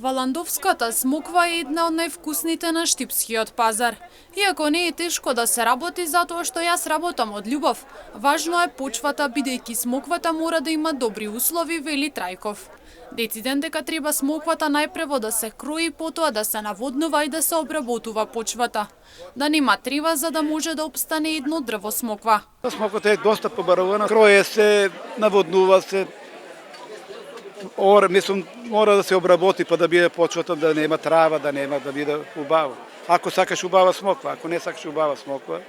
Валандовската смоква е една од највкусните на штипскиот пазар. Иако не е тешко да се работи затоа што јас работам од љубов, важно е почвата бидејќи смоквата мора да има добри услови, вели Трајков. Дециден дека треба смоквата најпрво да се крои, потоа да се наводнува и да се обработува почвата. Да нема трева за да може да опстане едно дрво смоква. Смоквата е доста побарована, кроje се, наводнува се. Мора да се обработи па да биде почвата, да нема трава, да биде убаво. Ако сакаш убава смоква, ако не сакаш убава смоква,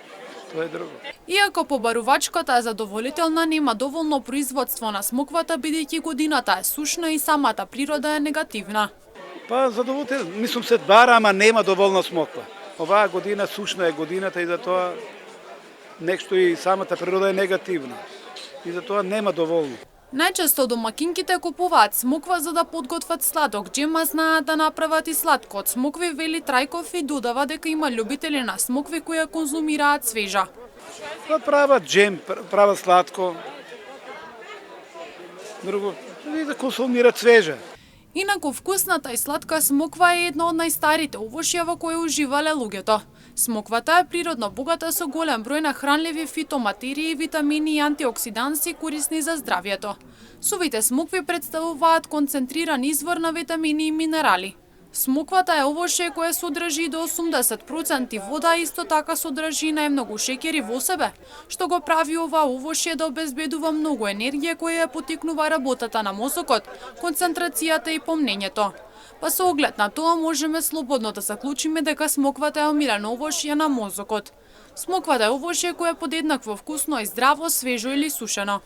тоа е друго. Иако побарувачката е задоволителна, нема доволно производство на смоквата бидејќи годината е сушна и самата природа е негативна. Па задоволително, мислам се бара, ама нема доволно смоква. Оваа година сушна е годината и затоа нешто и самата природа е негативна. И затоа нема доволно. Најчесто домакинките купуваат смоква за да подготват сладок џем, а знаат да направат и сладко од смокви, вели Трајков и додава дека има љубители на смокви кои ја конзумираат свежа. Па прават џем, прават сладко. Друго, и да консумират свежа. Инаку вкусната и сладка смоква е едно од најстарите овошја во кои уживале луѓето. Смоквата е природно богата со голем број на хранливи фитоматерии, витамини и антиоксиданси корисни за здравјето. Сувите смокви представуваат концентриран извор на витамини и минерали. Смоквата е овошје кое содржи до 80% вода и исто така содржи најмногу шеќери во себе, што го прави ова овошје да обезбедува многу енергија која ја поттикнува работата на мозокот, концентрацијата и помнењето. Па со оглед на тоа можеме слободно да заклучиме дека смоквата е омилено овошје на мозокот. Смоквата е овошје кое е подеднакво вкусно и здраво, свежо или сушено.